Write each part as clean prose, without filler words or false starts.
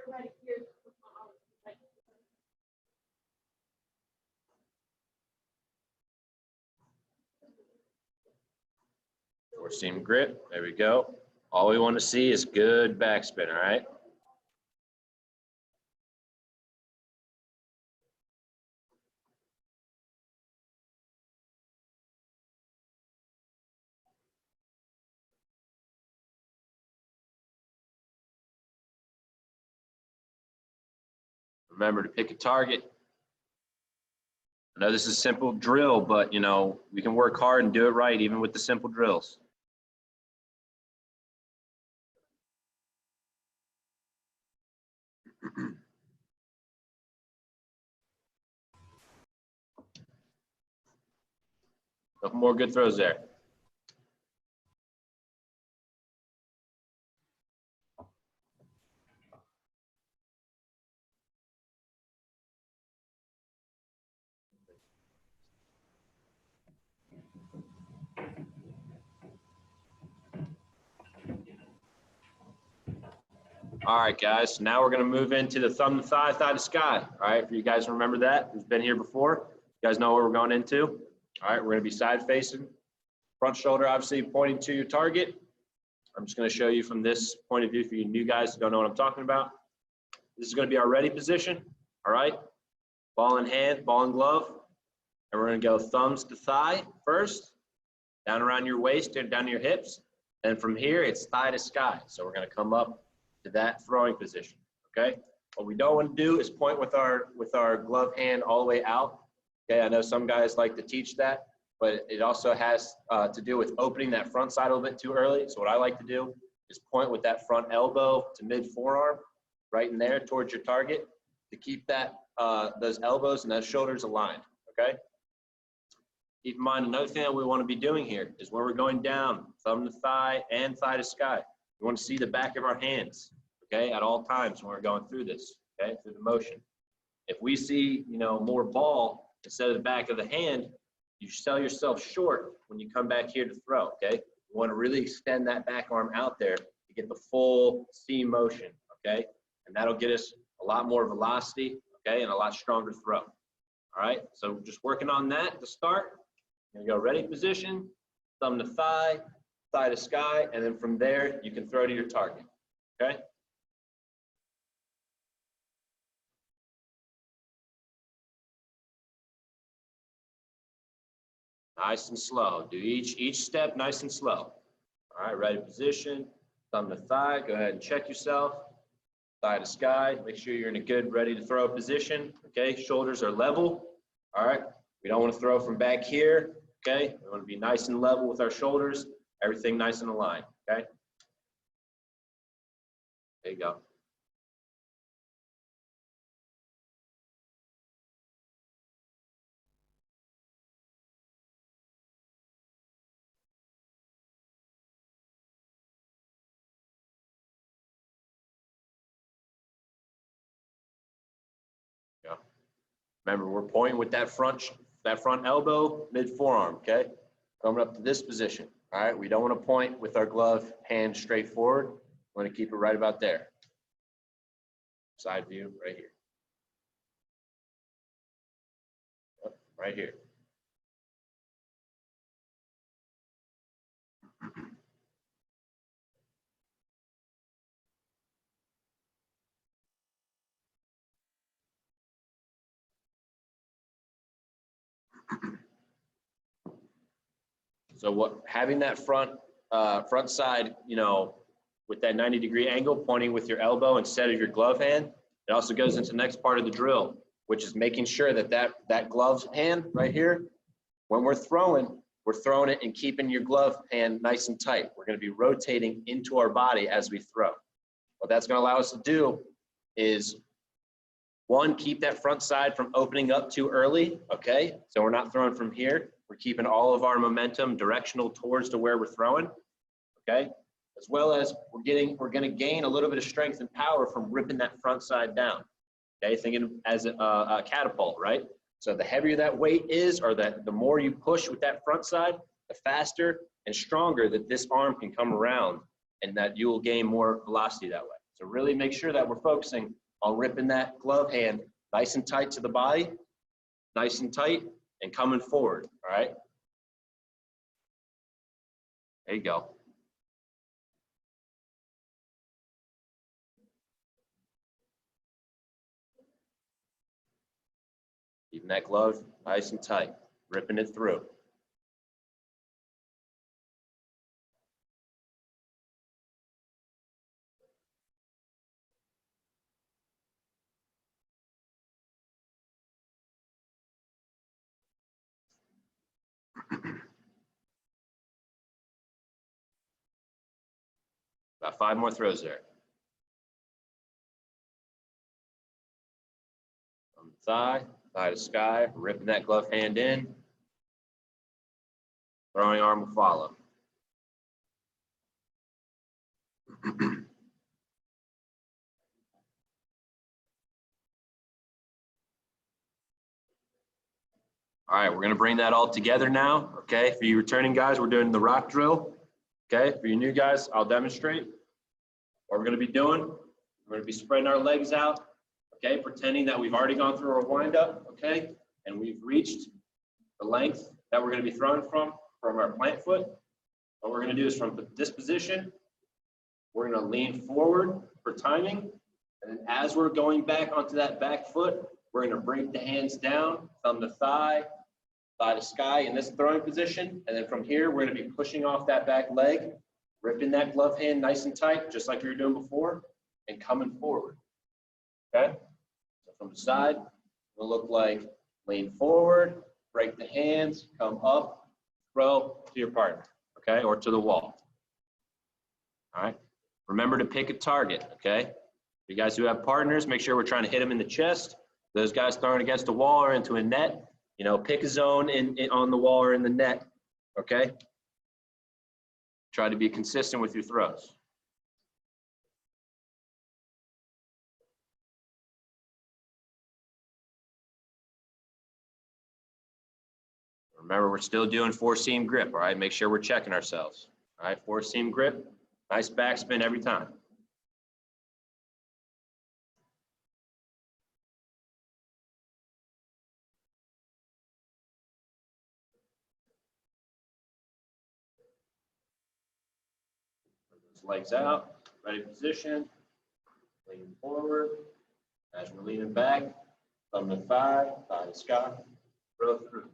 Four seam grip, there we go. All we want to see is good backspin, all right? Remember to pick a target. I know this is a simple drill, but you know, we can work hard and do it right even with the simple drills. Couple more good throws there. All right, guys, so now we're gonna move into the thumb to thigh, thigh to sky. All right, for you guys remember that, who's been here before, you guys know what we're going into. All right, we're gonna be side facing, front shoulder obviously pointing to your target. I'm just gonna show you from this point of view for you new guys who don't know what I'm talking about. This is gonna be our ready position, all right? Ball in hand, ball in glove, and we're gonna go thumbs to thigh first, down around your waist and down to your hips. Then from here, it's thigh to sky. So we're gonna come up to that throwing position, okay? What we don't want to do is point with our glove hand all the way out. Okay, I know some guys like to teach that, but it also has to do with opening that front side a little bit too early. So what I like to do is point with that front elbow to mid forearm, right in there towards your target, to keep that those elbows and those shoulders aligned, okay? Keep in mind, another thing that we want to be doing here is when we're going down, thumb to thigh and thigh to sky, we want to see the back of our hands, okay, at all times when we're going through this, okay, through the motion. If we see, you know, more ball instead of the back of the hand, you sell yourself short when you come back here to throw, okay? You want to really extend that back arm out there to get the full seam motion, okay? And that'll get us a lot more velocity, okay, and a lot stronger throw. All right, so just working on that to start. Here we go, ready position, thumb to thigh, thigh to sky, and then from there, you can throw to your target, okay? Nice and slow. Do each step nice and slow. All right, ready position, thumb to thigh, go ahead and check yourself. Thigh to sky, make sure you're in a good, ready to throw position, okay? Shoulders are level, all right? We don't want to throw from back here, okay? We want to be nice and level with our shoulders, everything nice and aligned, okay? There you go. Yeah. Remember, we're pointing with that front elbow, mid forearm, okay? Coming up to this position, all right? We don't want to point with our glove hand straight forward. We want to keep it right about there. Side view right here. Yep, right here. So having that front side, you know, with that 90-degree angle, pointing with your elbow instead of your glove hand, it also goes into the next part of the drill, which is making sure that glove hand right here, when we're throwing it and keeping your glove hand nice and tight. We're going to be rotating into our body as we throw. What that's going to allow us to do is, one, keep that front side from opening up too early, okay? So we're not throwing from here. We're keeping all of our momentum directional towards to where we're throwing, okay? As well as we're going to gain a little bit of strength and power from ripping that front side down, okay? Thinking as a catapult, right? So the heavier that weight is, or the more you push with that front side, the faster and stronger that this arm can come around, and that you will gain more velocity that way. So really make sure that we're focusing on ripping that glove hand nice and tight to the body, nice and tight, and coming forward, all right? There you go. Keeping that glove nice and tight, ripping it through. About 5 more throws there. On the thigh, thigh to sky, ripping that glove hand in. Throwing arm will follow. All right, we're gonna bring that all together now, okay? For you returning guys, we're doing the rock drill, okay? For you new guys, I'll demonstrate. What we're gonna be doing, we're gonna be spreading our legs out, okay? Pretending that we've already gone through our windup, okay? And we've reached the length that we're gonna be throwing from our plant foot. What we're gonna do is from this position, we're gonna lean forward for timing. And then as we're going back onto that back foot, we're gonna bring the hands down, thumb to thigh, thigh to sky in this throwing position. And then from here, we're gonna be pushing off that back leg, ripping that glove hand nice and tight, just like we were doing before, and coming forward, okay? So from the side, it'll look like lean forward, break the hands, come up, throw to your partner, okay? Or to the wall, all right? Remember to pick a target, okay? You guys who have partners, make sure we're trying to hit them in the chest. Those guys throwing against a wall or into a net, you know, pick a zone on the wall or in the net, okay? Try to be consistent with your throws. Remember, we're still doing 4-seam grip, all right? Make sure we're checking ourselves, all right? 4-seam grip, nice backspin every time. Legs out, ready position, lean forward. As we're leaning back, thumb to thigh, thigh to sky, throw through.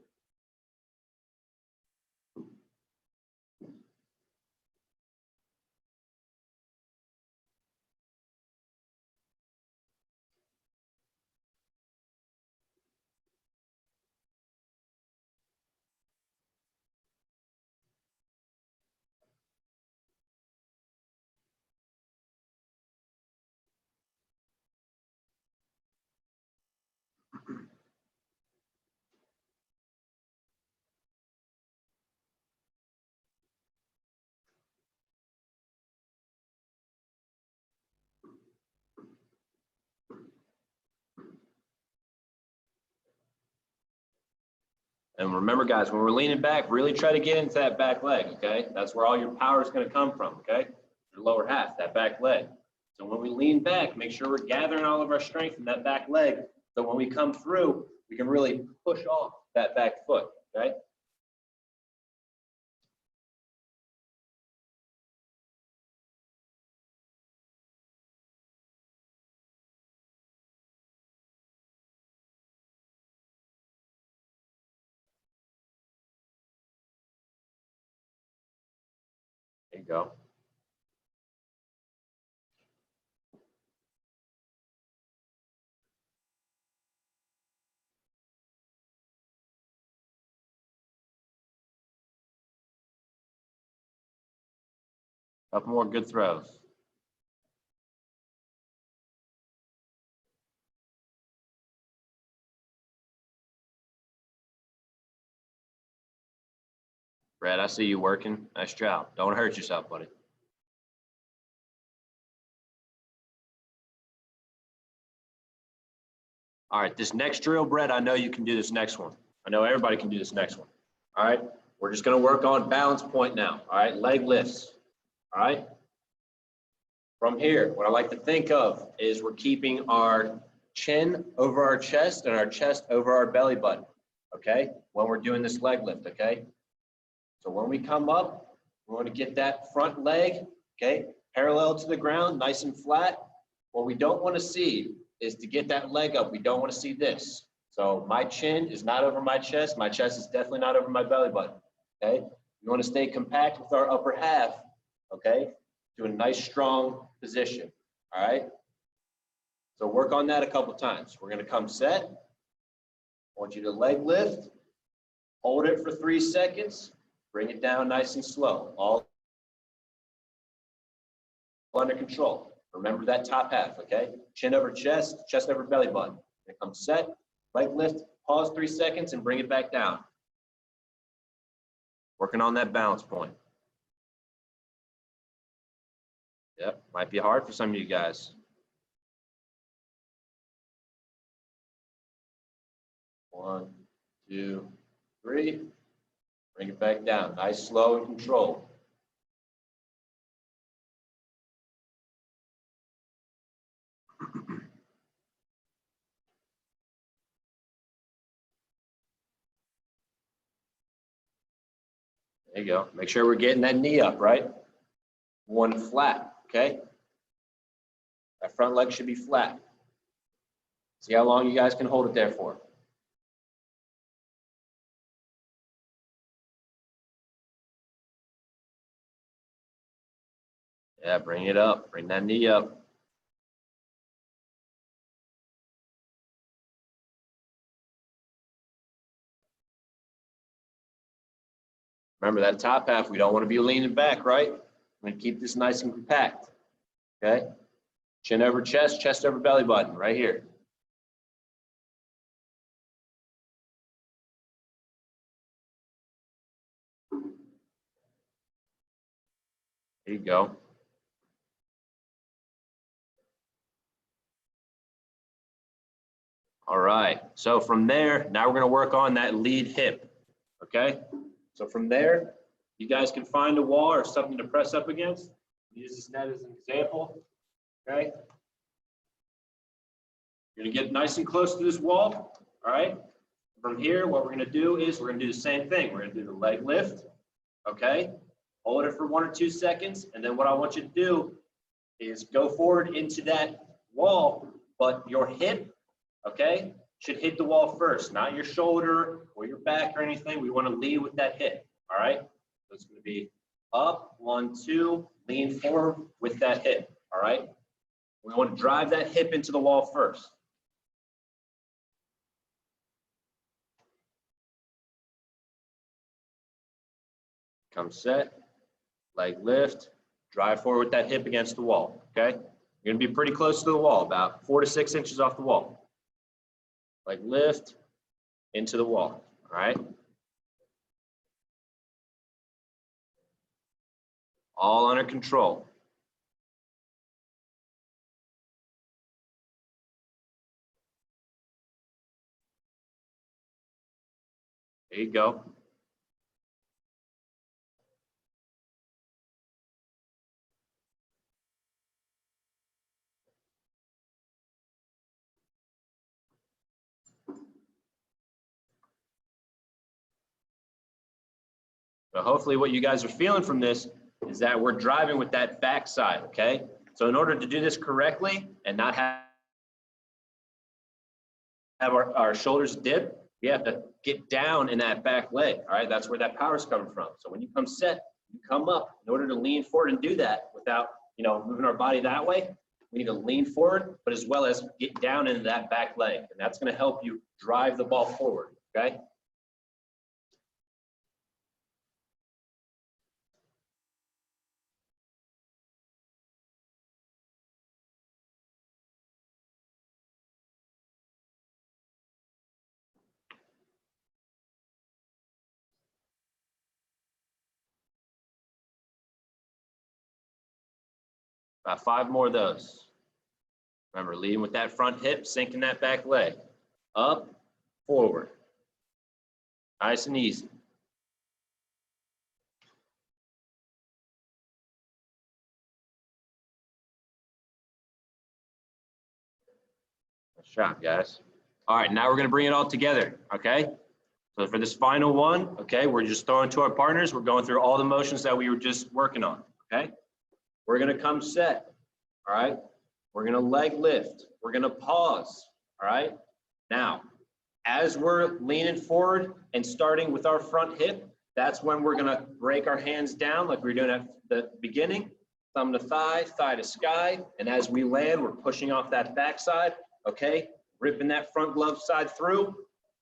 And remember, guys, when we're leaning back, really try to get into that back leg, okay? That's where all your power is going to come from, okay? Your lower half, that back leg. So when we lean back, make sure we're gathering all of our strength in that back leg. So when we come through, we can really push off that back foot, okay? There you go. Couple more good throws. Brad, I see you working. Nice job. Don't hurt yourself, buddy. All right, this next drill, Brett, I know you can do this next one. I know everybody can do this next one. All right, we're just gonna work on balance point now. All right, leg lifts. All right. From here, what I like to think of is we're keeping our chin over our chest and our chest over our belly button, okay? When we're doing this leg lift, okay? So when we come up, we want to get that front leg, okay, parallel to the ground, nice and flat. What we don't want to see is to get that leg up. We don't want to see this. So my chin is not over my chest. My chest is definitely not over my belly button, okay? We want to stay compact with our upper half, okay, to a nice, strong position, all right? So work on that a couple times. We're going to come set. I want you to leg lift, hold it for 3 seconds, bring it down nice and slow, all under control. Remember that top half, okay? Chin over chest, chest over belly button. Here comes set, leg lift, pause 3 seconds and bring it back down. Working on that balance point. Yep, might be hard for some of you guys. 1, 2, 3. Bring it back down. Nice, slow, and controlled. There you go. Make sure we're getting that knee up, right? One flat, okay? That front leg should be flat. See how long you guys can hold it there for. Yeah, bring it up. Bring that knee up. Remember that top half, we don't want to be leaning back, right? I'm going to keep this nice and compact, okay? Chin over chest, chest over belly button, right here. There you go. All right, so from there, now we're going to work on that lead hip, okay? So from there, you guys can find a wall or something to press up against. Use this net as an example, okay? You're going to get nice and close to this wall, all right? From here, what we're going to do is we're going to do the same thing. We're going to do the leg lift, okay? Hold it for 1 or 2 seconds, and then what I want you to do is go forward into that wall, but your hip, okay, should hit the wall first, not your shoulder or your back or anything. We want to lead with that hip, all right? So it's going to be up, 1, 2, lean forward with that hip, all right? We want to drive that hip into the wall first. Come set, leg lift, drive forward with that hip against the wall, okay? You're going to be pretty close to the wall, about 4 to 6 inches off the wall. Leg lift into the wall, all right? All under control. There you go. So hopefully what you guys are feeling from this is that we're driving with that back side, okay? So in order to do this correctly and not have our shoulders dip, we have to get down in that back leg, all right? That's where that power is coming from. So when you come set, you come up. In order to lean forward and do that without, moving our body that way, we need to lean forward, but as well as get down into that back leg. And that's going to help you drive the ball forward, okay? About 5 more of those. Remember, leading with that front hip, sinking that back leg. Up, forward. Nice and easy. job, guys. All right, now we're gonna bring it all together, okay? So for this final one, okay, we're just throwing to our partners. We're going through all the motions that we were just working on, okay? We're gonna come set, all right? We're gonna leg lift. We're gonna pause, all right? Now, as we're leaning forward and starting with our front hip, that's when we're gonna break our hands down like we were doing at the beginning, thumb to thigh, thigh to sky. And as we land, we're pushing off that backside, okay? Ripping that front glove side through,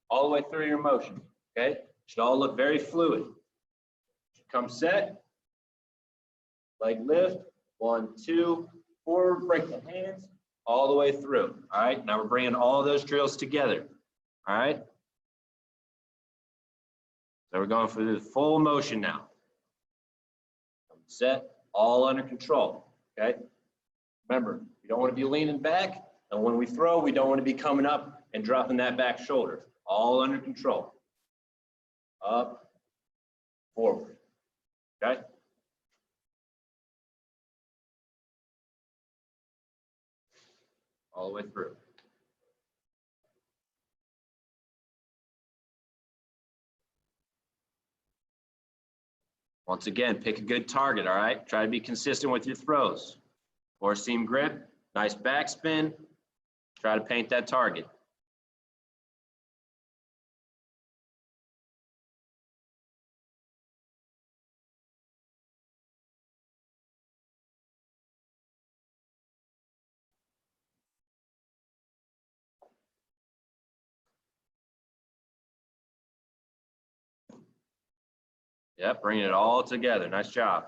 all the way through your motion, okay? Should all look very fluid. Come set, leg lift, 1, 2, forward, break the hands, all the way through, all right? Now we're bringing all those drills together, all right? So we're going for the full motion now. Set, all under control, okay? Remember, you don't want to be leaning back, and when we throw, we don't want to be coming up and dropping that back shoulder. All under control. Up, forward, okay? All the way through. Once again, pick a good target, all right? Try to be consistent with your throws. Or seam grip, nice backspin. Try to paint that target. Yep, bringing it all together. Nice job.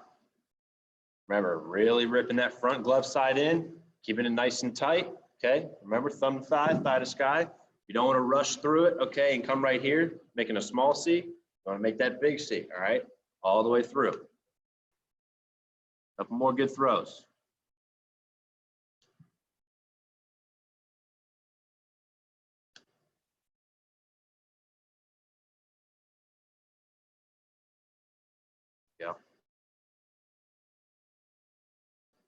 Remember, really ripping that front glove side in, keeping it nice and tight, okay? Remember, thumb to thigh, thigh to sky. You don't want to rush through it, okay, and come right here, making a small C. You want to make that big C, all right? All the way through. Couple more good throws. Yep.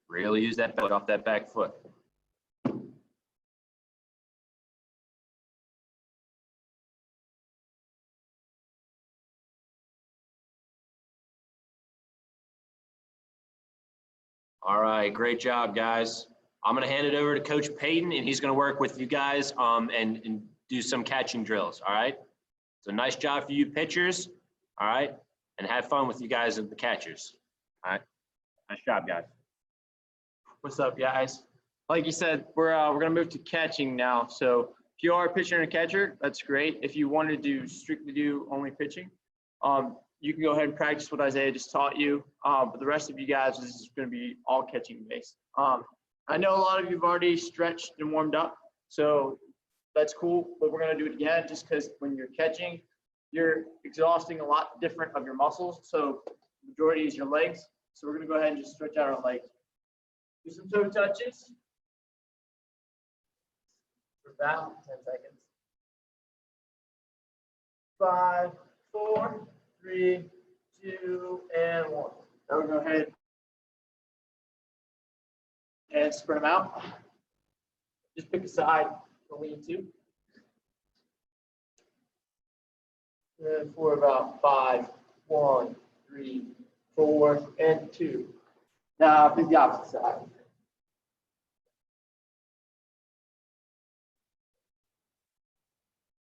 Really use that foot off that back foot. All right, great job, guys. I'm gonna hand it over to Coach Payton, and he's gonna work with you guys and do some catching drills, all right? So nice job for you pitchers, all right? And have fun with you guys and the catchers, all right? Nice job, guys. What's up, guys? Like you said, we're gonna move to catching now. So if you are a pitcher and a catcher, that's great. If you wanted to strictly do only pitching, you can go ahead and practice what Isaiah just taught you. But the rest of you guys, this is gonna be all catching based. I know a lot of you've already stretched and warmed up, so that's cool. But we're gonna do it again, just because when you're catching, you're exhausting a lot different of your muscles. So the majority is your legs. So we're gonna go ahead and just stretch out our legs. Do some toe touches for about 10 seconds. 5, 4, 3, 2, and 1. Now we're going to go ahead and spread them out. Just pick a side to lean to. And for about 5, 1, 3, 4, and 2. Now pick the opposite side.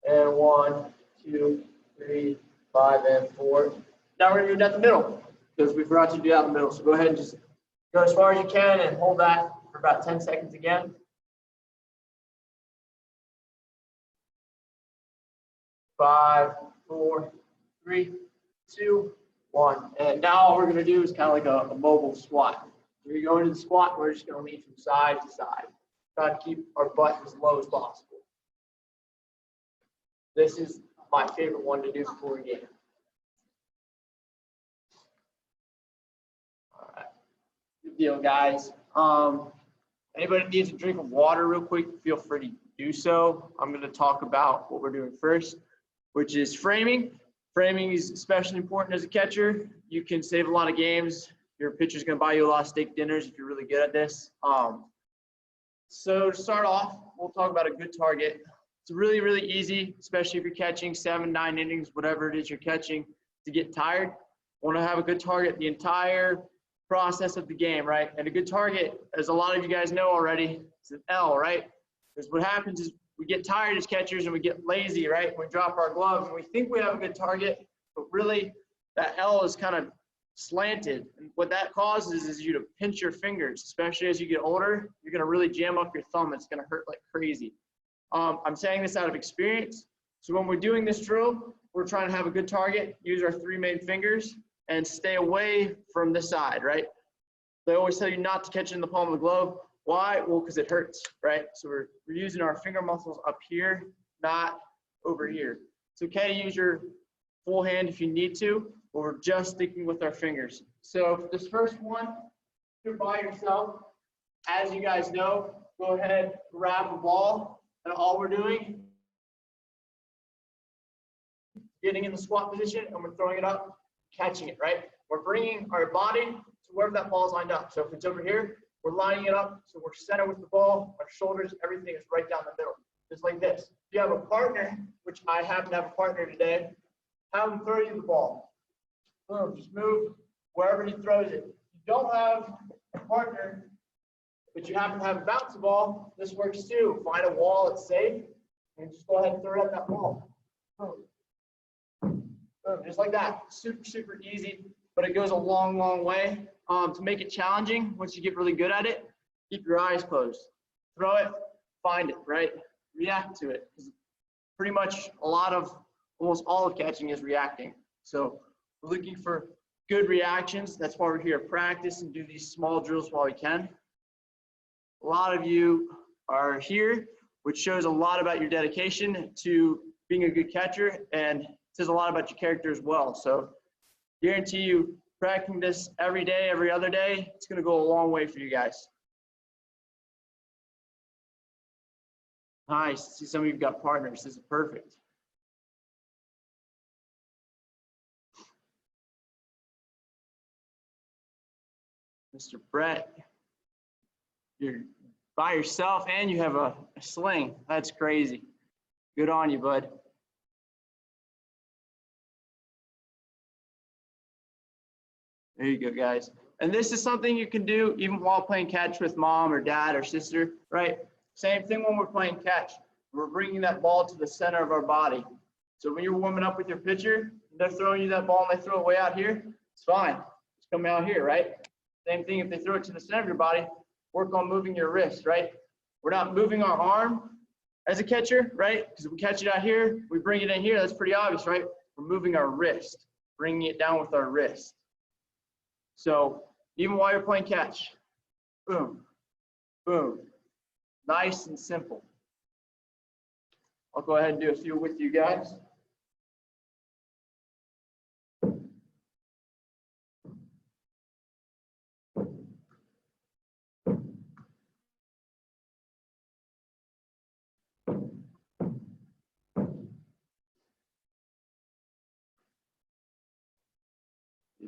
And 1, 2, 3, 5, and 4. Now we're going to do that in the middle because we forgot to do that in the middle. So go ahead and just go as far as you can and hold that for about 10 seconds again. 5, 4, 3, 2, 1. And now all we're going to do is kind of like a mobile squat. When you go into the squat, we're just going to lean from side to side. Try to keep our butt as low as possible. This is my favorite one to do before a game. All right. Good deal, guys. Anybody needs a drink of water real quick, feel free to do so. I'm going to talk about what we're doing first, which is framing. Framing is especially important as a catcher. You can save a lot of games. Your pitcher's going to buy you a lot of steak dinners if you're really good at this. So to start off, we'll talk about a good target. It's really, really easy, especially if you're catching 7, 9 innings, whatever it is you're catching, to get tired. Want to have a good target the entire process of the game, right? And a good target, as a lot of you guys know already, is an L, right? Because what happens is we get tired as catchers and we get lazy, right? We drop our gloves and we think we have a good target, but really that L is kind of slanted. And what that causes is you to pinch your fingers, especially as you get older. You're going to really jam up your thumb. It's going to hurt like crazy. I'm saying this out of experience. So when we're doing this drill, we're trying to have a good target, use our 3 main fingers, and stay away from the side, right? They always tell you not to catch it in the palm of the glove. Why? Well, because it hurts, right? So we're using our finger muscles up here, not over here. It's okay to use your full hand if you need to, but we're just sticking with our fingers. So for this first one, you're by yourself. As you guys know, go ahead, grab the ball, and all we're doing, getting in the squat position, and we're throwing it up, catching it, right? We're bringing our body to wherever that ball is lined up. So if it's over here, we're lining it up so we're center with the ball, our shoulders, everything is right down the middle, just like this. If you have a partner, which I happen to have a partner today, have him throw you the ball. Boom, just move wherever he throws it. If you don't have a partner, but you happen to have a bouncy ball, this works too. Find a wall, it's safe, and just go ahead and throw out that ball. Boom. Boom, just like that. Super, super easy, but it goes a long, long way. To make it challenging, once you get really good at it, keep your eyes closed. Throw it, find it, right? React to it. Pretty much almost all of catching is reacting. So we're looking for good reactions. That's why we're here to practice and do these small drills while we can. A lot of you are here, which shows a lot about your dedication to being a good catcher and says a lot about your character as well. So guarantee you, practicing this every day, every other day, it's going to go a long way for you guys. Nice. See, some of you've got partners. This is perfect. Mr. Brett, you're by yourself and you have a sling. That's crazy. Good on you, bud. There you go, guys. And this is something you can do even while playing catch with mom or dad or sister, right? Same thing when we're playing catch. We're bringing that ball to the center of our body. So when you're warming up with your pitcher, they're throwing you that ball and they throw it way out here, it's fine. It's coming out here, right? Same thing if they throw it to the center of your body, work on moving your wrist, right? We're not moving our arm as a catcher, right? Because if we catch it out here, we bring it in here, that's pretty obvious, right? We're moving our wrist, bringing it down with our wrist. So even while you're playing catch, boom, boom, nice and simple. I'll go ahead and do a few with you guys.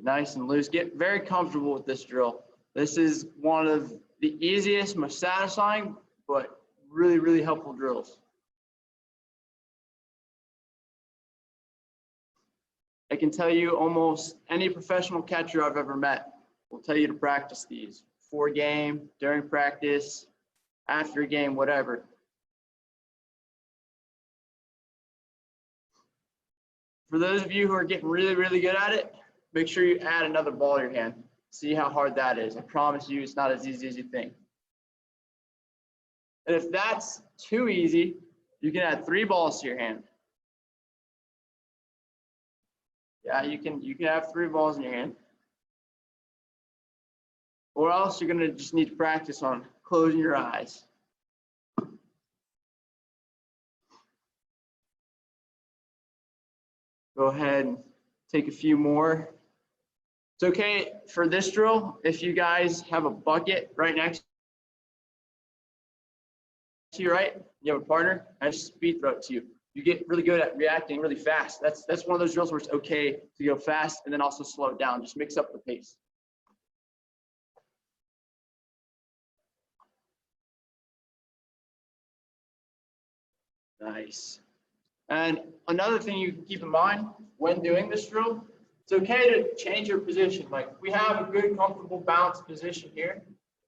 Nice and loose. Get very comfortable with this drill. This is one of the easiest, most satisfying, but really, really helpful drills. I can tell you almost any professional catcher I've ever met will tell you to practice these before a game, during practice, after a game, whatever. For those of you who are getting really, really good at it, make sure you add another ball to your hand. See how hard that is. I promise you it's not as easy as you think. And if that's too easy, you can add 3 balls to your hand. Yeah, you can have 3 balls in your hand. Or else you're gonna just need to practice on closing your eyes. Go ahead and take a few more. It's okay for this drill if you guys have a bucket right next to you, right? You have a partner, and just speed throw it to you. You get really good at reacting really fast. That's one of those drills where it's okay to go fast and then also slow it down. Just mix up the pace. Nice. And another thing you can keep in mind when doing this drill, it's okay to change your position. Like we have a good, comfortable bounce position here.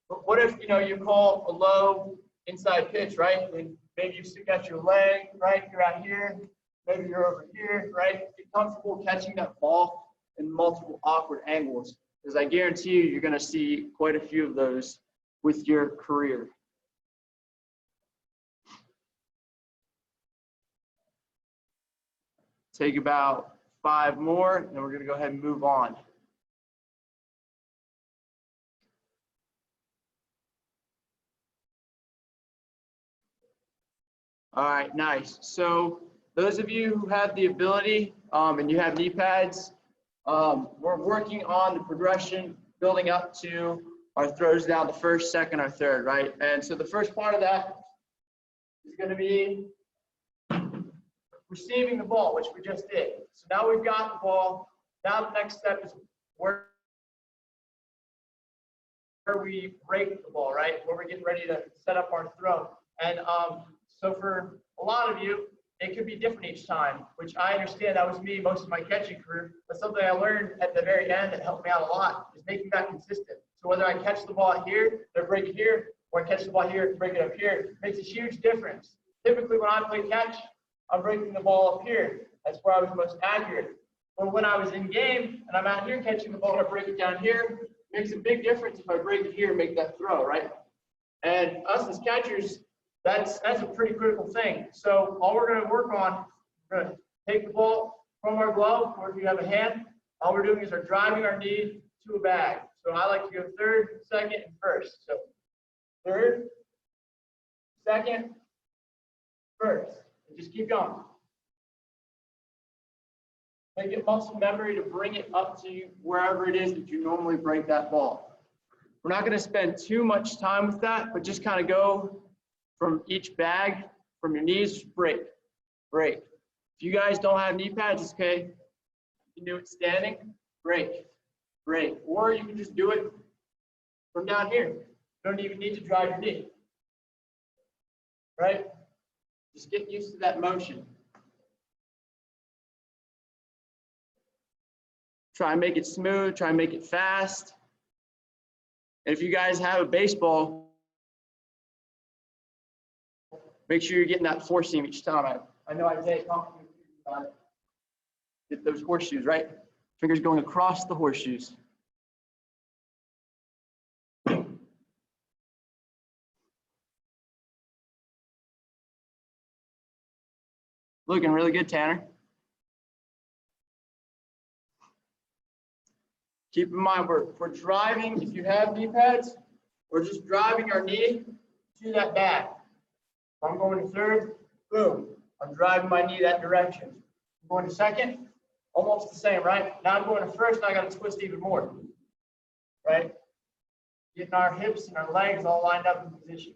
But what if, you call a low inside pitch, right? And maybe you stick out your leg, right? You're out here, maybe you're over here, right? Get comfortable catching that ball in multiple awkward angles, because I guarantee you, you're going to see quite a few of those with your career. Take about 5 more, and then we're going to go ahead and move on. All right, nice. So those of you who have the ability and you have knee pads, we're working on the progression, building up to our throws down the first, second, or third, right? And so the first part of that is going to be receiving the ball, which we just did. So now we've got the ball. Now the next step is where we break the ball, right? Where we're getting ready to set up our throw. And so for a lot of you, it could be different each time, which I understand. That was me most of my catching career. But something I learned at the very end that helped me out a lot is making that consistent. So whether I catch the ball here, or break it here, or I catch the ball here, break it up here, it makes a huge difference. Typically when I play catch, I'm breaking the ball up here. That's where I was most accurate. But when I was in game and I'm out here catching the ball and I break it down here, it makes a big difference if I break it here and make that throw, right? And us as catchers, that's a pretty critical thing. So all we're going to work on, we're going to take the ball from our glove, or if you have a hand, all we're doing is we're driving our knee to a bag. So I like to go third, second, and first. So third, second, first. And just keep going. Make it muscle memory to bring it up to you wherever it is that you normally break that ball. We're not going to spend too much time with that, but just kind of go from each bag, from your knees, break, break. If you guys don't have knee pads, it's okay. You can do it standing, break, break. Or you can just do it from down here. You don't even need to drive your knee, right? Just get used to that motion. Try and make it smooth, try and make it fast. And if you guys have a baseball, make sure you're getting that four seam each time. I know Isaiah talked to me about it. Get those horseshoes, right? Fingers going across the horseshoes. Looking really good, Tanner. Keep in mind, we're driving, if you have knee pads, we're just driving our knee to that bag. If I'm going to third, boom, I'm driving my knee that direction. I'm going to second, almost the same, right? Now I'm going to first, and I got to twist even more, right? Getting our hips and our legs all lined up in position.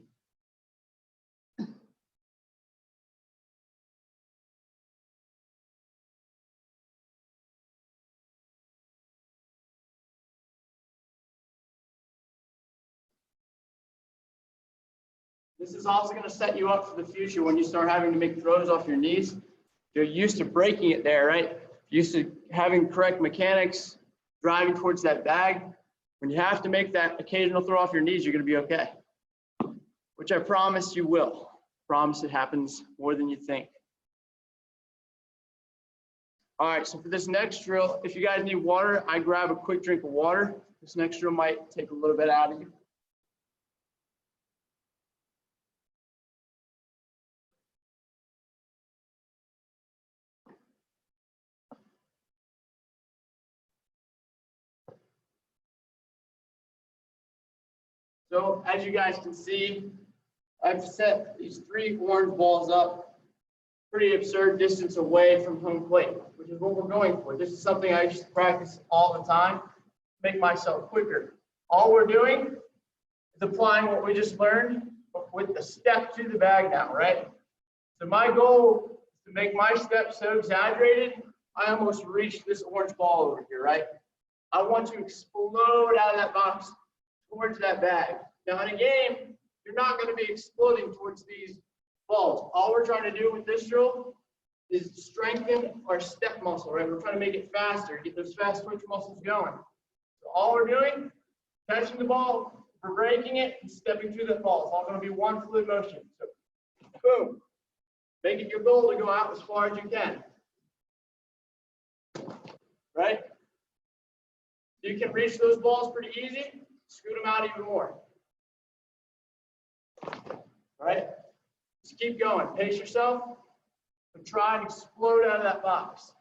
This is also going to set you up for the future when you start having to make throws off your knees. You're used to breaking it there, right? Used to having correct mechanics, driving towards that bag. When you have to make that occasional throw off your knees, you're going to be okay, which I promise you will. Promise it happens more than you think. All right, so for this next drill, if you guys need water, I grab a quick drink of water. This next drill might take a little bit out of you. So as you guys can see, I've set these 3 orange balls up, pretty absurd distance away from home plate, which is what we're going for. This is something I used to practice all the time, make myself quicker. All we're doing is applying what we just learned, but with the step to the bag now, right? So my goal is to make my step so exaggerated, I almost reached this orange ball over here, right? I want to explode out of that box towards that bag. Now in a game, you're not going to be exploding towards these balls. All we're trying to do with this drill is strengthen our step muscle, right? We're trying to make it faster, get those fast twitch muscles going. So all we're doing, catching the ball, we're breaking it, and stepping through the ball. It's all going to be one fluid motion. So, boom. Make it your goal to go out as far as you can. Right? You can reach those balls pretty easy, scoot them out even more. Right? Just keep going. Pace yourself and try and explode out of that box.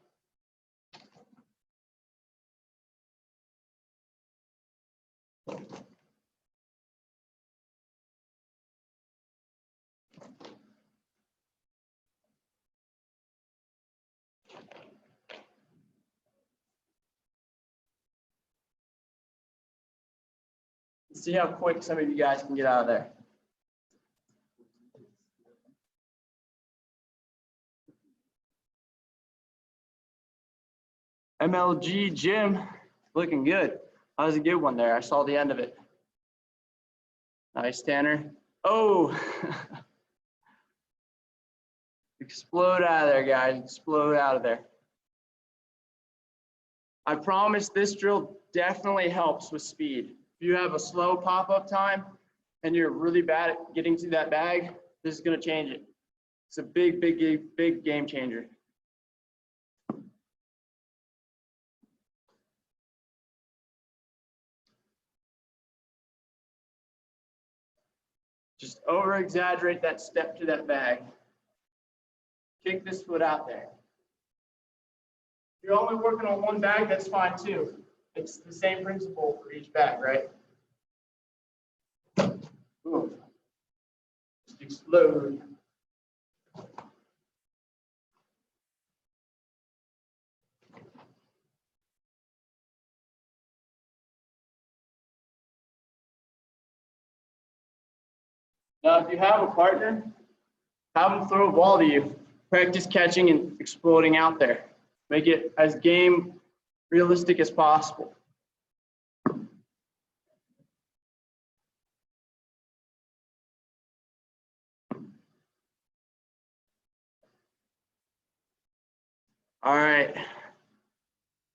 See how quick some of you guys can get out of there. MLG Jim, looking good. That was a good one there. I saw the end of it. Nice, Tanner. Oh, explode out of there, guys. Explode out of there. I promise this drill definitely helps with speed. If you have a slow pop-up time and you're really bad at getting to that bag, this is going to change it. It's a big, big game changer. Just over-exaggerate that step to that bag. Kick this foot out there. If you're only working on one bag, that's fine too. It's the same principle for each bag, right? Boom. Just explode. Now, if you have a partner, have them throw a ball to you. Practice catching and exploding out there. Make it as game realistic as possible. All right.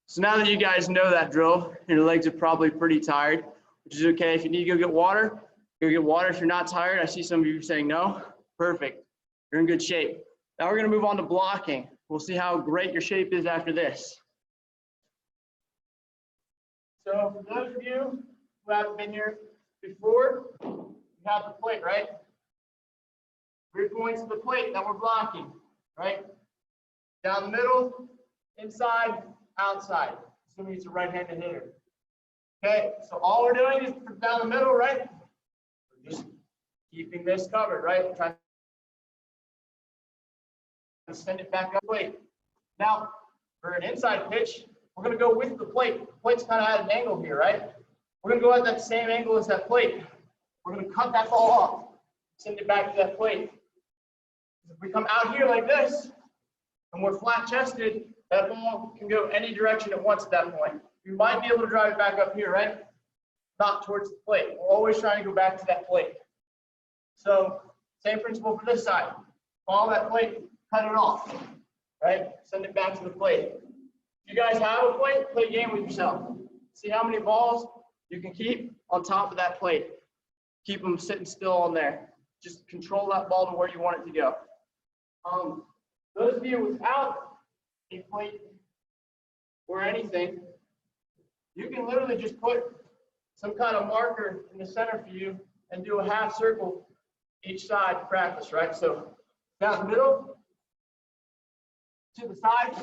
So now that you guys know that drill, your legs are probably pretty tired, which is okay. If you need to go get water, go get water. If you're not tired, I see some of you saying no. Perfect. You're in good shape. Now we're going to move on to blocking. We'll see how great your shape is after this. So for those of you who haven't been here before, you have the plate, right? 3 points of the plate that we're blocking, right? Down the middle, inside, outside. Assuming it's a right-handed hitter. Okay, so all we're doing is down the middle, right? We're just keeping this covered, right? We're trying to send it back up plate. Now, for an inside pitch, we're going to go with the plate. The plate's kind of at an angle here, right? We're going to go at that same angle as that plate. We're going to cut that ball off, send it back to that plate. If we come out here like this, and we're flat-chested, that ball can go any direction it wants at that point. You might be able to drive it back up here, right? Not towards the plate. We're always trying to go back to that plate. So, same principle for this side. Follow that plate, cut it off, right? Send it back to the plate. If you guys have a plate, play a game with yourself. See how many balls you can keep on top of that plate. Keep them sitting still on there. Just control that ball to where you want it to go. Those of you without a plate or anything, you can literally just put some kind of marker in the center for you and do a half circle each side to practice, right? So down the middle, to the side,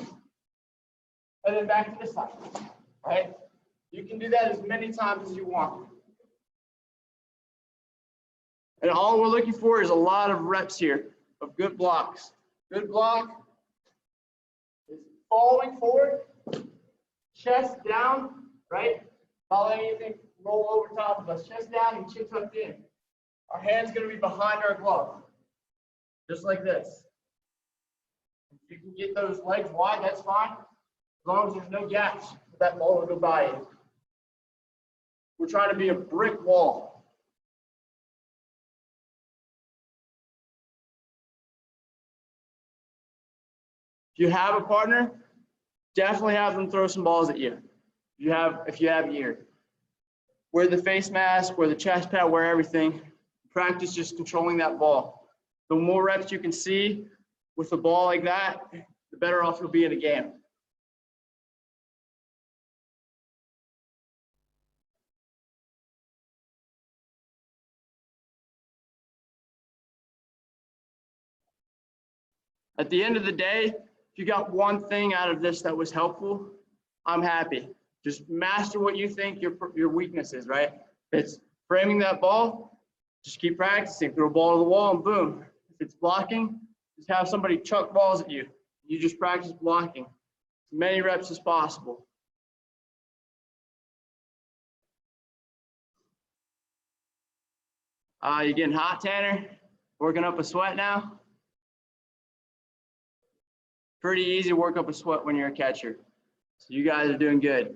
and then back to this side, right? You can do that as many times as you want. And all we're looking for is a lot of reps here of good blocks. Good block is falling forward, chest down, right? Not letting anything roll over top of us. Chest down and chin tucked in. Our hand's going to be behind our glove, just like this. If you can get those legs wide, that's fine. As long as there's no gaps, that ball will go by you. We're trying to be a brick wall. If you have a partner, definitely have them throw some balls at you. If you have gear. Wear the face mask, wear the chest pad, wear everything. Practice just controlling that ball. The more reps you can see with a ball like that, the better off you'll be in a game. At the end of the day, if you got one thing out of this that was helpful, I'm happy. Just master what you think your weakness is, right? It's framing that ball, just keep practicing. Throw a ball to the wall and boom. If it's blocking, just have somebody chuck balls at you. You just practice blocking as many reps as possible. You getting hot, Tanner? Working up a sweat now? Pretty easy to work up a sweat when you're a catcher. So you guys are doing good.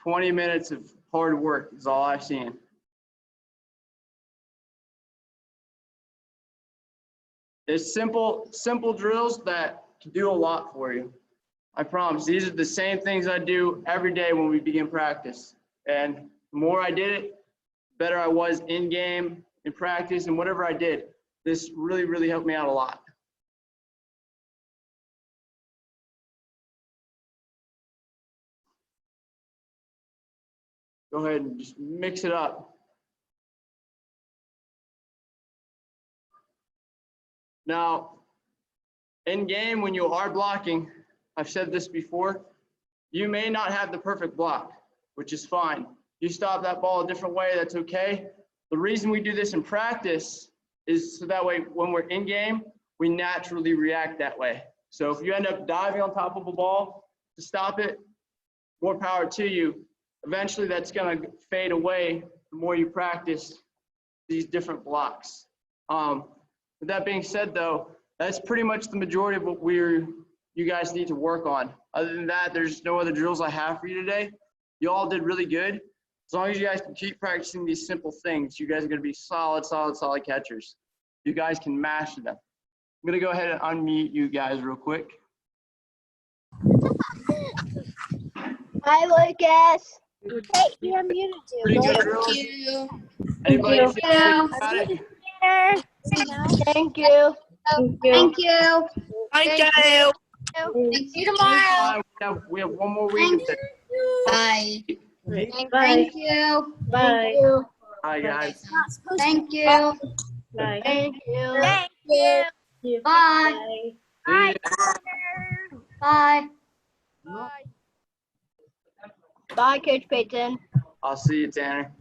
20 minutes of hard work is all I've seen. It's simple drills that can do a lot for you. I promise. These are the same things I do every day when we begin practice. And the more I did it, the better I was in game, in practice, and whatever I did. This really, really helped me out a lot. Go ahead and just mix it up. Now, in game, when you are blocking, I've said this before, you may not have the perfect block, which is fine. You stop that ball a different way, that's okay. The reason we do this in practice is so that way when we're in game, we naturally react that way. So if you end up diving on top of a ball to stop it, more power to you. Eventually that's gonna fade away the more you practice these different blocks. With that being said though, that's pretty much the majority of what you guys need to work on. Other than that, there's no other drills I have for you today. You all did really good. As long as you guys can keep practicing these simple things, you guys are gonna be solid catchers. You guys can master them. I'm gonna go ahead and unmute you guys real quick. Hi, Lucas. Hey, you're muted too. Pretty good drills. Thank you. Anybody Thank feel good about it? Thank you. Thank you. Thank you. See you tomorrow. We have one more week. Bye. Thank you. Bye. Hi guys. Thank you. Bye. Thank you. Thank you. Bye. Bye. Bye. Bye, Coach Payton. I'll see you, Tanner.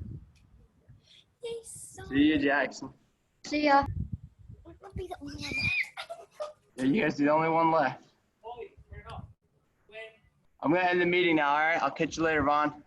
See you, Jackson. See ya. Yeah, you guys are the only one left. I'm gonna end the meeting now, all right? I'll catch you later, Vaughn.